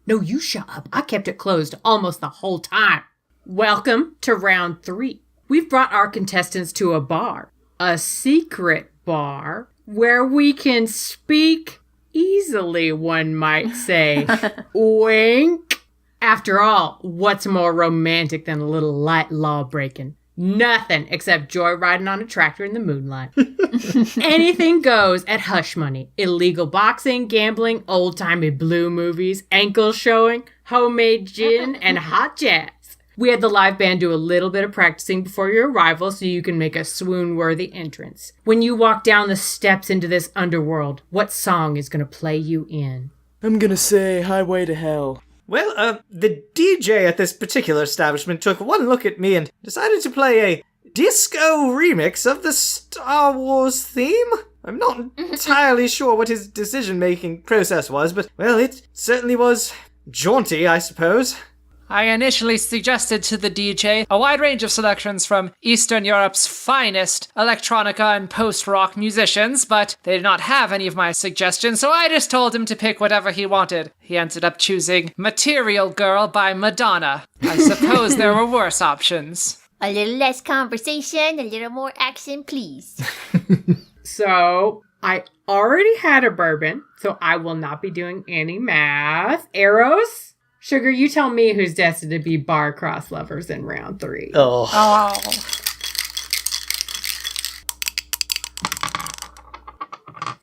A: No, you shut up. I kept it closed almost the whole time. Welcome to round 3. We've brought our contestants to a bar. A secret bar where we can speak easily, one might say. Wink. After all, what's more romantic than a little light law breaking? Nothing except joyriding on a tractor in the moonlight. Anything goes at hush money. Illegal boxing, gambling, old-timey blue movies, ankle showing, homemade gin, and hot jazz. We had the live band do a little bit of practicing before your arrival so you can make a swoon-worthy entrance. When you walk down the steps into this underworld, what song is going to play you in?
G: I'm gonna say Highway to Hell.
C: Well, the DJ at this particular establishment took one look at me and decided to play a disco remix of the Star Wars theme. I'm not entirely sure what his decision-making process was, but, well, it certainly was jaunty, I suppose.
B: I initially suggested to the DJ a wide range of selections from Eastern Europe's finest electronica and post-rock musicians, but they did not have any of my suggestions, so I just told him to pick whatever he wanted. He ended up choosing Material Girl by Madonna. I suppose there were worse options.
F: A little less conversation, a little more action, please.
A: So, I already had a bourbon, so I will not be doing any math. Eros? Sugar, you tell me who's destined to be bar-cross lovers in round 3.
C: Oh.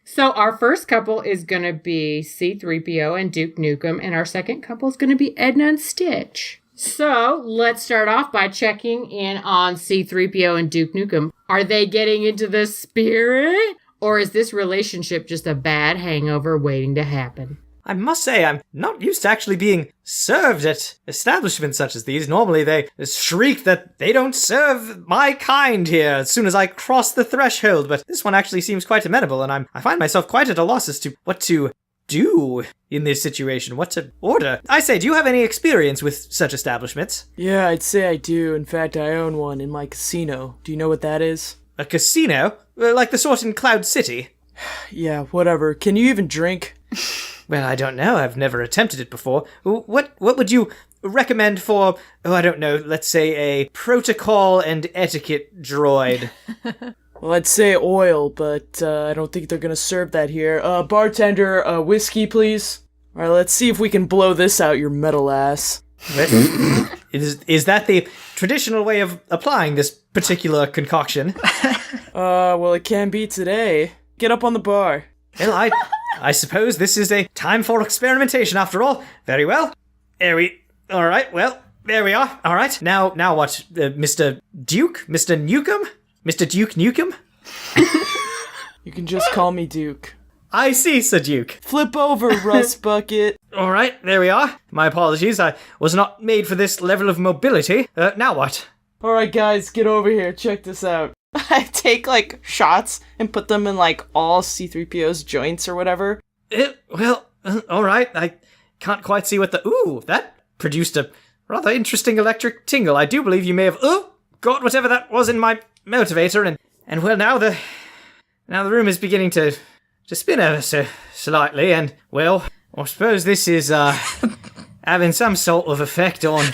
A: So our first couple is going to be C-3PO and Duke Nukem, and our second couple is going to be Edna and Stitch. So let's start off by checking in on C-3PO and Duke Nukem. Are they getting into the spirit? Or is this relationship just a bad hangover waiting to happen?
C: I must say, I'm not used to actually being served at establishments such as these. Normally they shriek that they don't serve my kind here as soon as I cross the threshold, but this one actually seems quite amenable, and I find myself quite at a loss as to what to do in this situation, what to order. I say, do you have any experience with such establishments?
G: Yeah, I'd say I do. In fact, I own one in my casino. Do you know what that is?
C: A casino? Like the sort in Cloud City?
G: Yeah, whatever. Can you even drink?
C: Well, I don't know. I've never attempted it before. What would you recommend for, I don't know, let's say a protocol and etiquette droid?
G: Well, I'd say oil, but I don't think they're gonna serve that here. Bartender, whiskey, please. Alright, let's see if we can blow this out your metal ass.
C: Is that the traditional way of applying this particular concoction?
G: Well, it can be today. Get up on the bar.
C: Well, I suppose this is a time for experimentation after all. Very well. Alright, well, there we are. Alright, now what? Mr. Duke? Mr. Newcomb? Mr. Duke Nukem?
G: You can just call me Duke.
C: I see, Sir Duke.
G: Flip over, Rust Bucket.
C: Alright, there we are. My apologies, I was not made for this level of mobility. Now what?
G: Alright, guys, get over here. Check this out. I take, shots and put them in, all C-3PO's joints or whatever.
C: Alright, I can't quite see what Ooh, that produced a rather interesting electric tingle. I do believe you may have, got whatever that was in my motivator, and well, now the room is beginning to spin ever so slightly, and, well, I suppose this is, having some sort of effect on...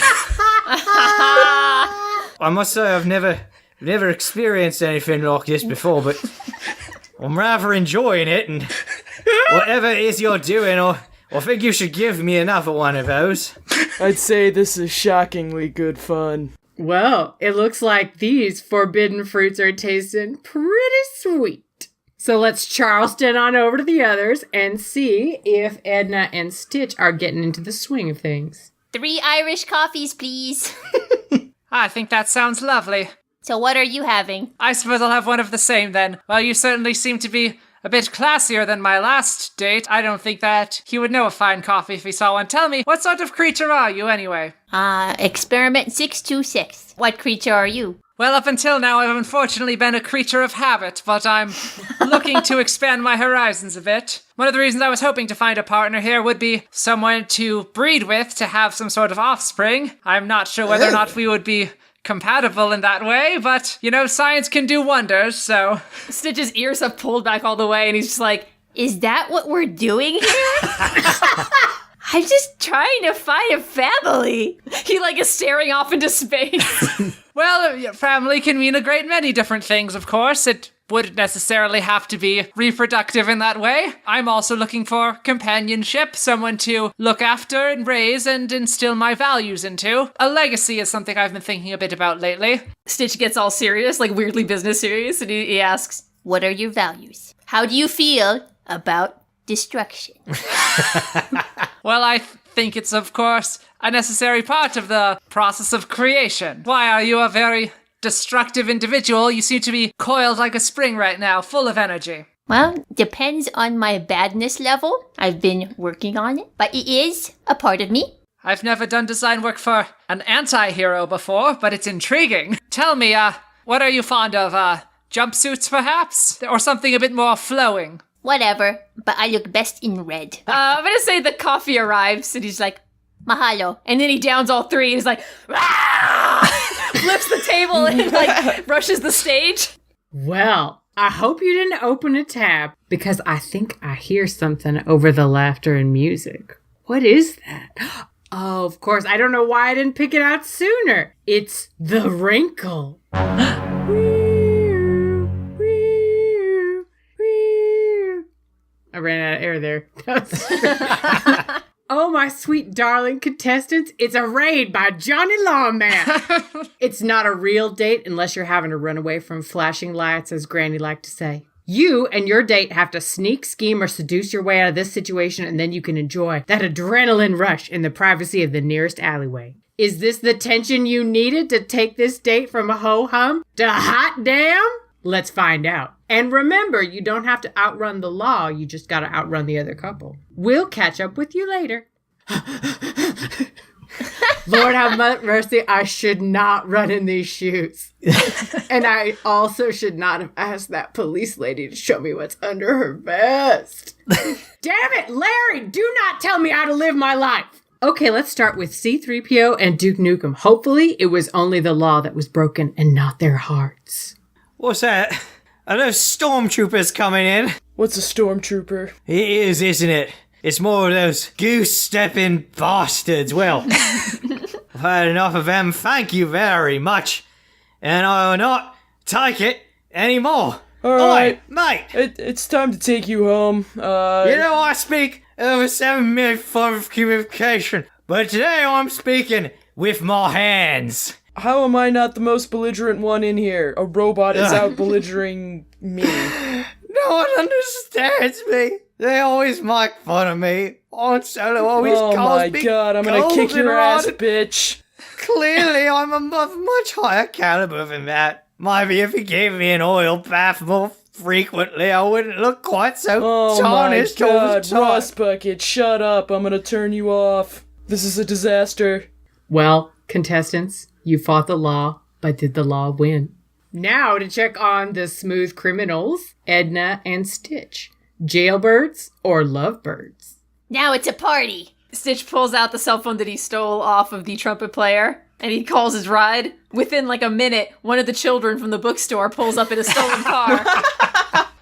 C: I must say, I've never experienced anything like this before, but I'm rather enjoying it, and whatever it is you're doing, I think you should give me another one of those.
G: I'd say this is shockingly good fun.
A: Well, it looks like these forbidden fruits are tasting pretty sweet. So let's Charleston on over to the others and see if Edna and Stitch are getting into the swing of things.
F: 3 Irish coffees, please.
B: I think that sounds lovely.
F: So what are you having?
B: I suppose I'll have one of the same then. Well, you certainly seem to be a bit classier than my last date. I don't think that he would know a fine coffee if he saw one. Tell me, what sort of creature are you anyway?
F: Experiment 626. What creature are you?
B: Well, up until now, I've unfortunately been a creature of habit, but I'm looking to expand my horizons a bit. One of the reasons I was hoping to find a partner here would be someone to breed with, to have some sort of offspring. I'm not sure whether or not we would be compatible in that way, but, science can do wonders, so...
D: Stitch's ears have pulled back all the way, and he's just like,
F: Is that what we're doing here? I'm just trying to find a family.
D: he is staring off into space.
B: Well, your family can mean a great many different things, of course. It wouldn't necessarily have to be reproductive in that way. I'm also looking for companionship, someone to look after and raise and instill my values into. A legacy is something I've been thinking a bit about lately.
D: Stitch gets all serious, weirdly business serious, and he asks,
F: What are your values? How do you feel about destruction?
B: Well, I think it's, of course, a necessary part of the process of creation. Why, are you a very destructive individual? You seem to be coiled like a spring right now, full of energy.
F: Well, depends on my badness level. I've been working on it, but it is a part of me.
B: I've never done design work for an anti-hero before, but it's intriguing. Tell me, what are you fond of? Jumpsuits, perhaps? Or something a bit more flowing?
F: Whatever, but I look best in red.
D: I'm gonna say the coffee arrives, and he's like,
F: Mahalo.
D: and then he downs all 3, and he's like, flips the table and rushes the stage.
A: Well, I hope you didn't open a tab, because I think I hear something over the laughter and music. What is that? Oh, of course, I don't know why I didn't pick it out sooner. It's the wrinkle. I ran out of air there. Oh, my sweet darling contestants, it's a raid by Johnny Lawman. It's not a real date unless you're having to run away from flashing lights, as Granny liked to say. You and your date have to sneak, scheme, or seduce your way out of this situation, and then you can enjoy that adrenaline rush in the privacy of the nearest alleyway. Is this the tension you needed to take this date from a ho-hum to hot damn? Let's find out. And remember, you don't have to outrun the law, you just gotta outrun the other couple. We'll catch up with you later. Lord have mercy, I should not run in these shoes. And I also should not have asked that police lady to show me what's under her vest. Damn it, Larry, do not tell me how to live my life. Okay, let's start with C-3PO and Duke Nukem. Hopefully it was only the law that was broken and not their hearts.
H: What's that? Are those stormtroopers coming in?
G: What's a stormtrooper?
H: It is, isn't it? It's more of those goose-stepping bastards. Well, I've had enough of them, thank you very much. And I will not take it anymore.
G: Alright,
H: mate.
G: it's time to take you home.
H: You know I speak over 7 minute form of communication, but today I'm speaking with my hands.
G: How am I not the most belligerent one in here? A robot is out belligerent me.
H: No one understands me. They always make fun of me. Han Solo always calls me.
G: Oh my god, I'm gonna kick your ass, bitch.
H: Clearly, I'm of much higher caliber than that. Maybe if he gave me an oil bath more frequently, I wouldn't look quite so tarnished all the
G: Oh my god,
H: time.
G: Ross Bucket, shut up. I'm gonna turn you off. This is a disaster.
A: Well, contestants, you fought the law, but did the law win? Now to check on the smooth criminals, Edna and Stitch. Jailbirds or lovebirds?
F: Now it's a party.
D: Stitch pulls out the cell phone that he stole off of the trumpet player, and he calls his ride. Within like a minute, one of the children from the bookstore pulls up in a stolen car.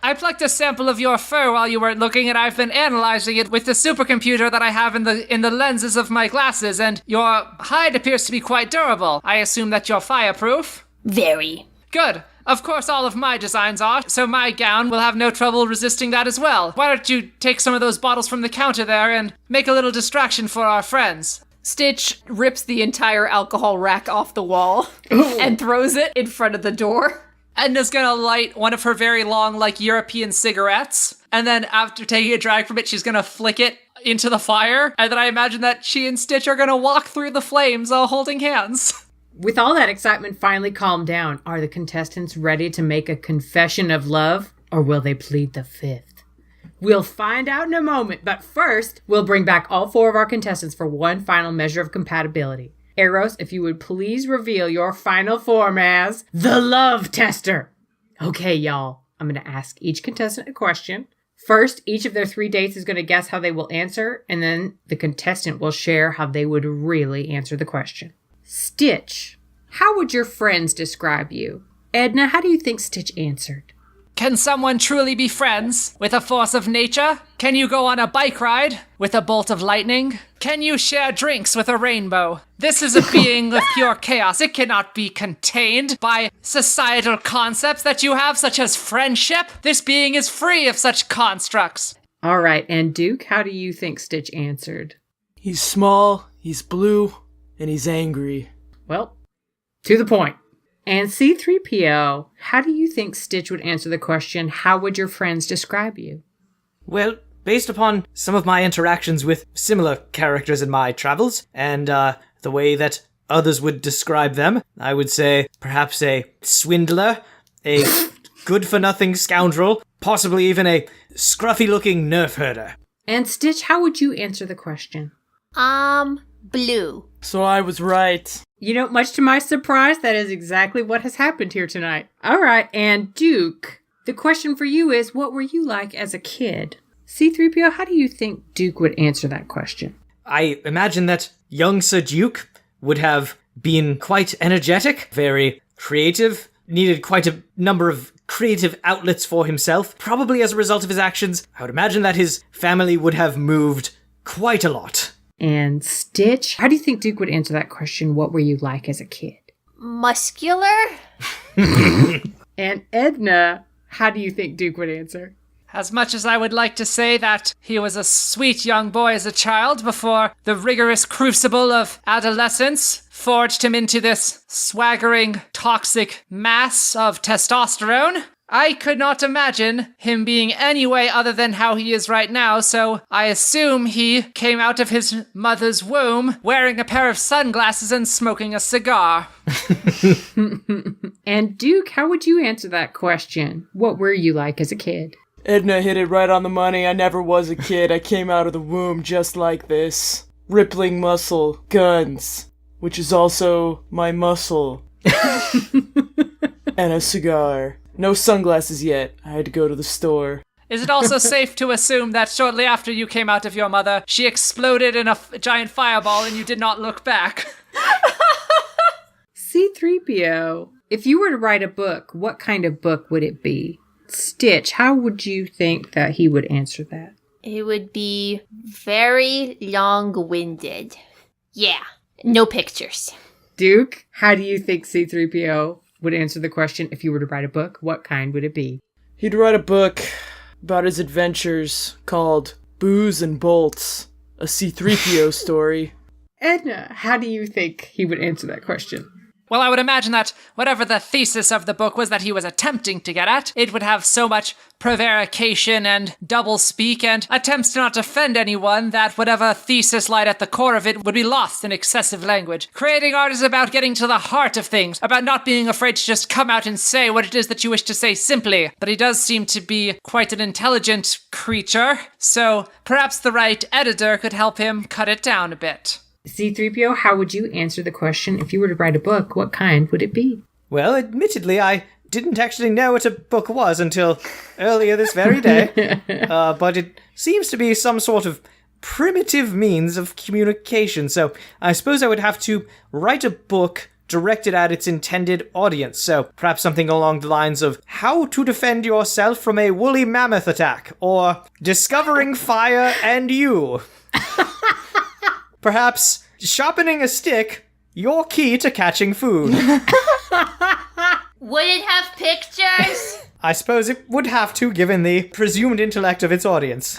B: I plucked a sample of your fur while you weren't looking, and I've been analyzing it with the supercomputer that I have in the lenses of my glasses, and your hide appears to be quite durable. I assume that you're fireproof?
F: Very.
B: Good. Of course all of my designs are, so my gown will have no trouble resisting that as well. Why don't you take some of those bottles from the counter there and make a little distraction for our friends?
D: Stitch rips the entire alcohol rack off the wall and throws it in front of the door.
B: Edna's gonna light one of her very long, European cigarettes, and then after taking a drag from it, she's gonna flick it into the fire, and then I imagine that she and Stitch are gonna walk through the flames holding hands.
A: With all that excitement finally calmed down, are the contestants ready to make a confession of love, or will they plead the fifth? We'll find out in a moment, but first, we'll bring back all 4 of our contestants for one final measure of compatibility. Eros, if you would please reveal your final form as the Love Tester. Okay, y'all, I'm going to ask each contestant a question. First, each of their 3 dates is going to guess how they will answer, and then the contestant will share how they would really answer the question. Stitch, how would your friends describe you? Edna, how do you think Stitch answered?
B: Can someone truly be friends with a force of nature? Can you go on a bike ride with a bolt of lightning? Can you share drinks with a rainbow? This is a being of pure chaos. It cannot be contained by societal concepts that you have, such as friendship. This being is free of such constructs.
A: All right, and Duke, how do you think Stitch answered?
G: He's small, he's blue, and he's angry.
A: Well, to the point. And C-3PO, how do you think Stitch would answer the question, how would your friends describe you?
H: Well, based upon some of my interactions with similar characters in my travels, and the way that others would describe them, I would say perhaps a swindler, a good-for-nothing scoundrel, possibly even a scruffy-looking nerf herder.
A: And Stitch, how would you answer the question?
F: Blue.
G: So I was right.
A: You know, much to my surprise, that is exactly what has happened here tonight. All right, and Duke, the question for you is, what were you like as a kid? C-3PO, how do you think Duke would answer that question?
H: I imagine that young Sir Duke would have been quite energetic, very creative, needed quite a number of creative outlets for himself. Probably as a result of his actions, I would imagine that his family would have moved quite a lot.
A: And Stitch, how do you think Duke would answer that question, what were you like as a kid?
F: Muscular?
A: And Edna, how do you think Duke would answer?
B: As much as I would like to say that he was a sweet young boy as a child before the rigorous crucible of adolescence forged him into this swaggering, toxic mass of testosterone, I could not imagine him being any way other than how he is right now, so I assume he came out of his mother's womb wearing a pair of sunglasses and smoking a cigar.
A: And Duke, how would you answer that question? What were you like as a kid?
G: Edna hit it right on the money. I never was a kid. I came out of the womb just like this. Rippling muscle, guns, which is also my muscle. And a cigar. No sunglasses yet. I had to go to the store.
B: Is it also safe to assume that shortly after you came out of your mother, she exploded in a giant fireball and you did not look back?
A: C-3PO, if you were to write a book, what kind of book would it be? Stitch, how would you think that he would answer that?
F: It would be very long-winded. Yeah, no pictures.
A: Duke, how do you think C-3PO would answer the question if you were to write a book? What kind would it be?
G: He'd write a book about his adventures called Booze and Bolts, a C-3PO story.
A: Edna, how do you think he would answer that question?
B: Well, I would imagine that whatever the thesis of the book was that he was attempting to get at, it would have so much prevarication and doublespeak and attempts to not offend anyone that whatever thesis lied at the core of it would be lost in excessive language. Creating art is about getting to the heart of things, about not being afraid to just come out and say what it is that you wish to say simply. But he does seem to be quite an intelligent creature, so perhaps the right editor could help him cut it down a bit.
A: C-3PO, how would you answer the question if you were to write a book? What kind would it be?
C: Well, admittedly, I didn't actually know what a book was until earlier this very day. But it seems to be some sort of primitive means of communication, so I suppose I would have to write a book directed at its intended audience. So perhaps something along the lines of How to Defend Yourself from a Woolly Mammoth Attack, or Discovering Fire and You. Perhaps sharpening a stick, your key to catching food.
F: Would it have pictures?
C: I suppose it would have to, given the presumed intellect of its audience.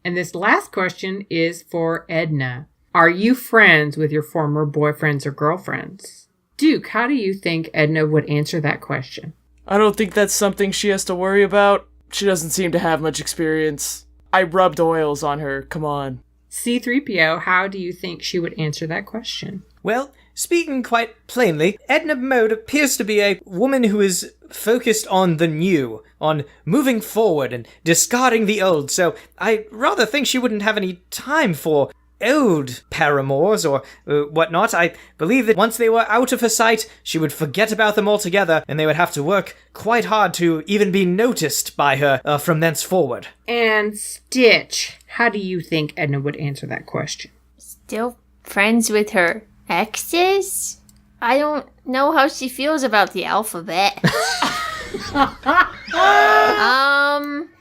A: And this last question is for Edna. Are you friends with your former boyfriends or girlfriends? Duke, how do you think Edna would answer that question?
G: I don't think that's something she has to worry about. She doesn't seem to have much experience. I rubbed oils on her, come on.
A: C-3PO, how do you think she would answer that question?
C: Well, speaking quite plainly, Edna Mode appears to be a woman who is focused on the new, on moving forward and discarding the old, so I rather think she wouldn't have any time for old paramours or whatnot. I believe that once they were out of her sight, she would forget about them altogether, and they would have to work quite hard to even be noticed by her from thenceforward.
A: And Stitch, how do you think Edna would answer that question?
F: Still friends with her exes? I don't know how she feels about the alphabet.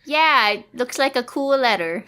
F: Yeah, it looks like a cool letter.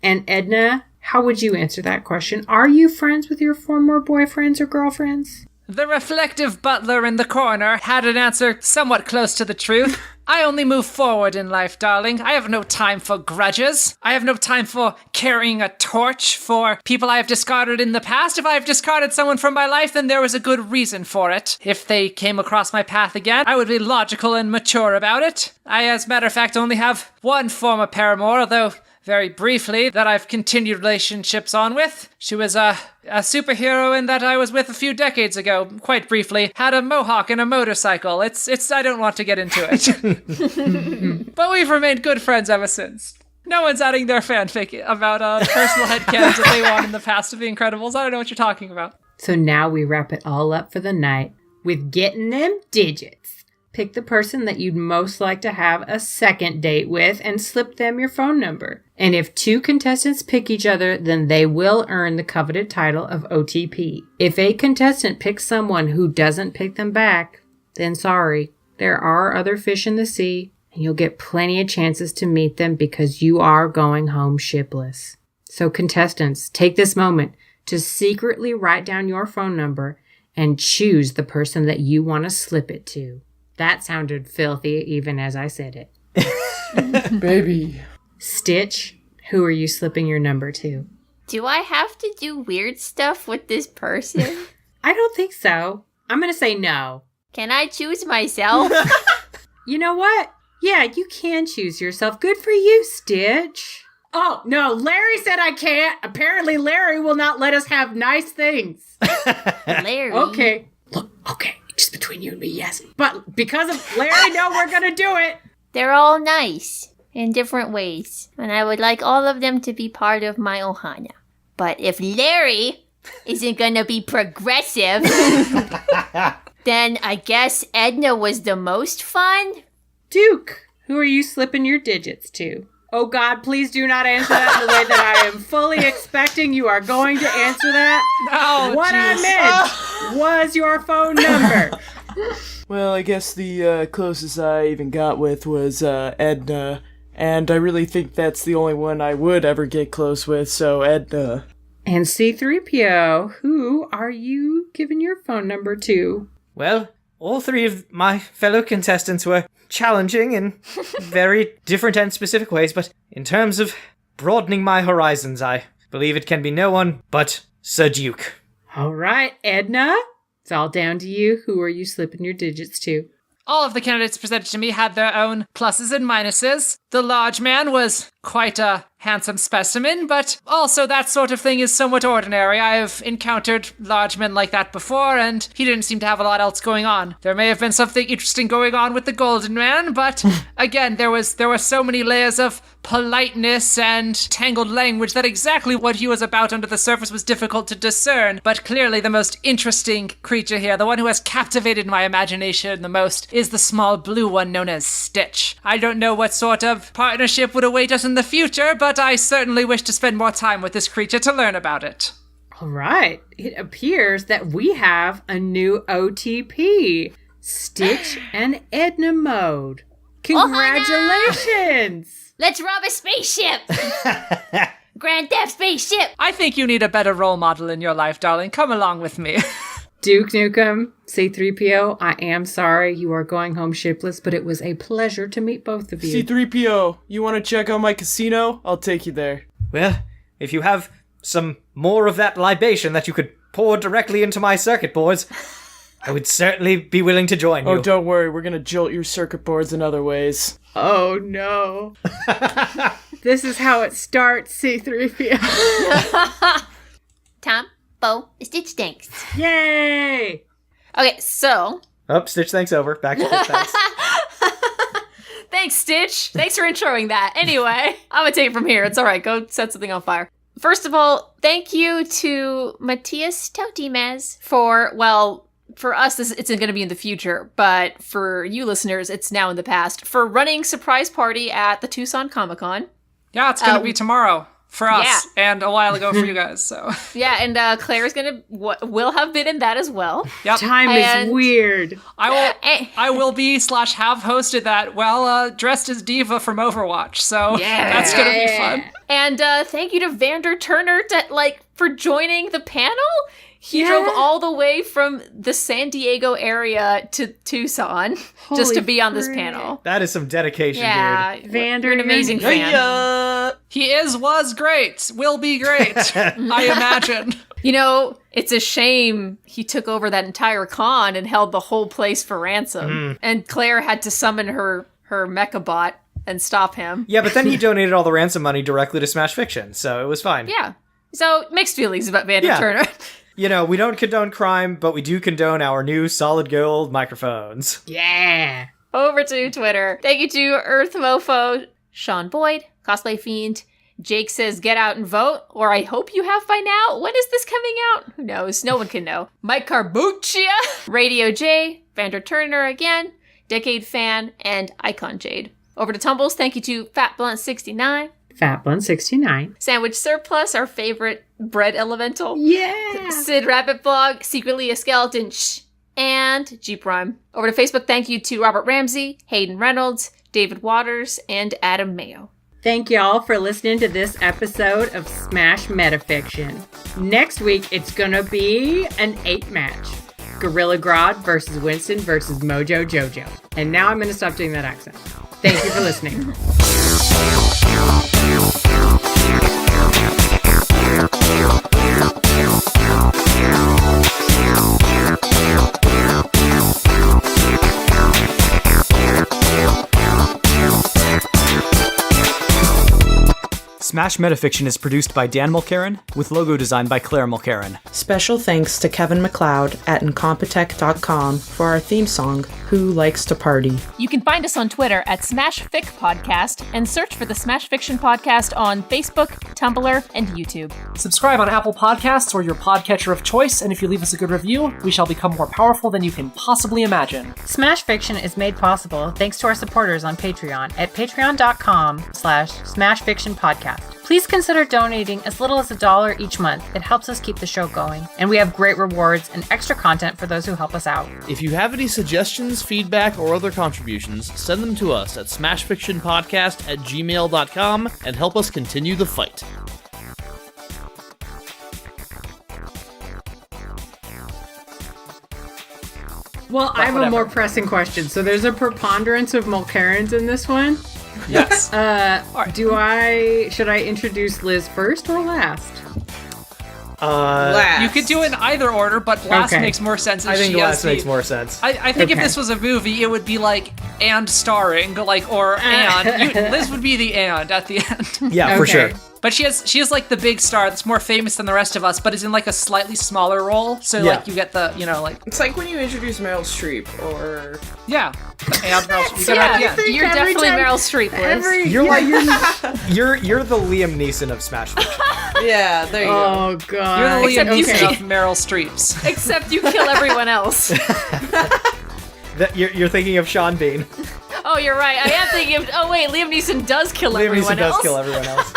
A: And Edna, how would you answer that question? Are you friends with your former boyfriends or girlfriends?
B: The reflective butler in the corner had an answer somewhat close to the truth. I only move forward in life, darling. I have no time for grudges. I have no time for carrying a torch for people I have discarded in the past. If I have discarded someone from my life, then there was a good reason for it. If they came across my path again, I would be logical and mature about it. I, as a matter of fact, only have one former paramour, although very briefly, that I've continued relationships on with. She was a superhero that I was with a few decades ago, quite briefly. Had a mohawk and a motorcycle. It's I don't want to get into it. But we've remained good friends ever since. No one's adding their fanfic about personal headcanons that they want in the past of The Incredibles. I don't know what you're talking about.
A: So now we wrap it all up for the night with getting them digits. Pick the person that you'd most like to have a second date with and slip them your phone number. And if two contestants pick each other, then they will earn the coveted title of OTP. If a contestant picks someone who doesn't pick them back, then sorry, there are other fish in the sea, and you'll get plenty of chances to meet them because you are going home shipless. So contestants, take this moment to secretly write down your phone number and choose the person that you want to slip it to. That sounded filthy even as I said it.
G: Baby.
A: Stitch, who are you slipping your number to?
F: Do I have to do weird stuff with this person?
A: I don't think so. I'm going to say no.
F: Can I choose myself?
A: You know what? Yeah, you can choose yourself. Good for you, Stitch. Oh, no, Larry said I can't. Apparently, Larry will not let us have nice things.
F: Larry.
A: Okay. Look, okay. Just between you and me, yes. But because of Larry, no, we're going to do it.
F: They're all nice in different ways, and I would like all of them to be part of my ohana. But if Larry isn't gonna be progressive, then I guess Edna was the most fun?
A: Duke, who are you slipping your digits to? Oh God, please do not answer that in the way that I am fully expecting you are going to answer that.
B: Oh,
A: what
B: geez.
A: I meant was your phone number.
G: Well, I guess the closest I even got with was Edna, and I really think that's the only one I would ever get close with, so Edna.
A: And C-3PO, who are you giving your phone number to?
H: Well, all three of my fellow contestants were challenging in very different and specific ways, but in terms of broadening my horizons, I believe it can be no one but Sir Duke.
A: All right, Edna, it's all down to you. Who are you slipping your digits to?
B: All of the candidates presented to me had their own pluses and minuses. The large man was quite a handsome specimen, but also that sort of thing is somewhat ordinary. I have encountered large men like that before, and he didn't seem to have a lot else going on. There may have been something interesting going on with the golden man, but again, there were so many layers of politeness and tangled language that exactly what he was about under the surface was difficult to discern. But clearly the most interesting creature here, the one who has captivated my imagination the most, is the small blue one known as Stitch. I don't know what sort of partnership would await us in the future, but I certainly wish to spend more time with this creature to learn about it.
A: All right, it appears that we have a new OTP, Stitch and Edna mode. Congratulations!
F: Let's rob a spaceship! Grand Theft Spaceship!
B: I think you need a better role model in your life, darling. Come along with me.
A: Duke Nukem, C-3PO, I am sorry you are going home shipless, but it was a pleasure to meet both of you.
G: C-3PO, you want to check out my casino? I'll take you there.
H: Well, if you have some more of that libation that you could pour directly into my circuit boards, I would certainly be willing to join you.
G: Oh, don't worry, we're gonna jolt your circuit boards in other ways.
A: Oh no. This is how it starts, C-3PO.
F: Tom, Bo, Stitch, thanks.
A: Yay!
D: Okay, so
H: Oh, Stitch, thanks over. Back to Stitch, thanks.
D: thanks, Stitch. Thanks for introing that. Anyway, I'm gonna take it from here. It's all right. Go set something on fire. First of all, thank you to Matthias Tautimez for, well, for us, it's going to be in the future, but for you listeners, it's now in the past, for running surprise party at the Tucson Comic-Con.
B: Yeah, it's going to be tomorrow for us,
D: yeah.
B: and a while ago for you guys, so.
D: Yeah, and Claire's will have been in that as well.
B: Yep.
A: Time is weird.
B: I will be / have hosted that, well, dressed as Diva from Overwatch, so that's going to be fun.
D: And thank you to Vander Turner for joining the panel. He drove all the way from the San Diego area to Tucson just to be on this panel.
H: That is some dedication, dude.
A: Vander,
D: you're an amazing fan.
B: He was great, will be great, I imagine.
D: You know, it's a shame he took over that entire con and held the whole place for ransom. And Claire had to summon her Mechabot and stop him.
H: Yeah, but then he donated all the ransom money directly to Smash Fiction, so it was fine.
D: Yeah. So, mixed feelings about Vander Turner.
H: You know, we don't condone crime, but we do condone our new solid gold microphones.
A: Yeah.
D: Over to Twitter. Thank you to Earth Mofo, Sean Boyd, Cosplay Fiend, Jake says get out and vote, or I hope you have by now. When is this coming out? Who knows? No one can know. Mike Carbuccia, Radio J, Vander Turner again, Decade Fan, and Icon Jade. Over to Tumbles, thank you to Fat Blunt 69.
A: Fat Blunt 69.
D: Sandwich Surplus, our favorite bread elemental.
A: Yeah.
D: Sid Rabbit Blog, Secretly a Skeleton, and Jeep Rhyme. Over to Facebook, thank you to Robert Ramsey, Hayden Reynolds, David Waters, and Adam Mayo.
A: Thank y'all for listening to this episode of Smash Metafiction. Next week, it's gonna be an 8-match. Gorilla Grodd versus Winston versus Mojo Jojo. And now I'm gonna stop doing that accent. Thank you for listening.
I: Smash Metafiction is produced by Dan Mulcairn, with logo design by Claire Mulcairn.
E: Special thanks to Kevin MacLeod at Incompetech.com for our theme song, who likes to party.
D: You can find us on Twitter at SmashFic Podcast and search for the Smash Fiction Podcast on Facebook, Tumblr, and YouTube.
B: Subscribe on Apple Podcasts or your podcatcher of choice, and if you leave us a good review, we shall become more powerful than you can possibly imagine.
A: Smash Fiction is made possible thanks to our supporters on Patreon at patreon.com/smashfictionpodcast. Please consider donating as little as $1 each month. It helps us keep the show going. And we have great rewards and extra content for those who help us out.
J: If you have any suggestions, feedback, or other contributions, send them to us at smashfictionpodcast@gmail.com and help us continue the fight.
A: Well, I have a more pressing question. So there's a preponderance of Mulcarans in this one.
B: Yes.
A: Should I introduce Liz first or last?
E: Last.
B: You could do it in either order, but last
A: Okay.
B: makes more sense.
C: I think last makes more sense.
B: I think if
A: Okay.
B: this was a movie, it would be like and starring, like or and. Liz would be the and at the end.
C: Yeah, for sure.
B: But she has like the big star that's more famous than the rest of us, but is in like a slightly smaller role. So
C: Yeah.
B: like you get the like
E: It's like when you introduce Meryl Streep, or
B: yeah. And you get her at the end.
D: You're
A: every
D: definitely
A: time-
D: Meryl Streep, Liz.
C: You're like you're the Liam Neeson of Smash Fiction.
E: yeah, there you go.
A: Oh, God.
B: You're the Liam
D: Except you
B: Neeson
D: see-
B: of Meryl Streep's.
D: Except you kill everyone else.
C: You're thinking of Sean Bean.
D: Oh, you're right. I am thinking of... Oh, wait, Liam Neeson does kill
C: Liam
D: everyone
C: Neeson
D: else.
C: does kill everyone else.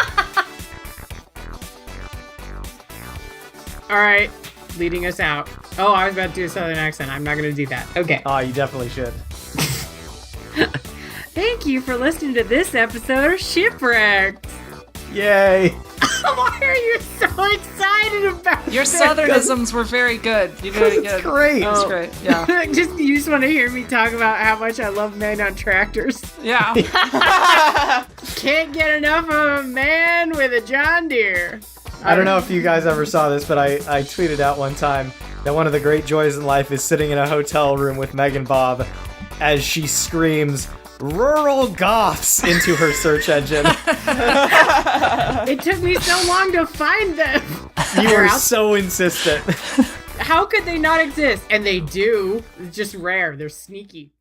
A: All right, leading us out. Oh, I was about to do a Southern accent. I'm not going to do that. Okay.
C: Oh, you definitely should.
A: Thank you for listening to this episode of Shipwrecked.
C: Yay!
A: Why are you so excited about
B: Your
A: this?
B: Southernisms were very good. You did it
C: It's
B: good.
C: great.
B: It's great. Yeah.
A: You just want to hear me talk about how much I love men on tractors.
B: Yeah.
A: Can't get enough of a man with a John Deere.
C: I don't know if you guys ever saw this, but I tweeted out one time that one of the great joys in life is sitting in a hotel room with Meganbob as she screams "rural goths" into her search engine.
A: It took me so long to find them.
C: You were so insistent.
A: How could they not exist? And they do. It's just rare. They're sneaky.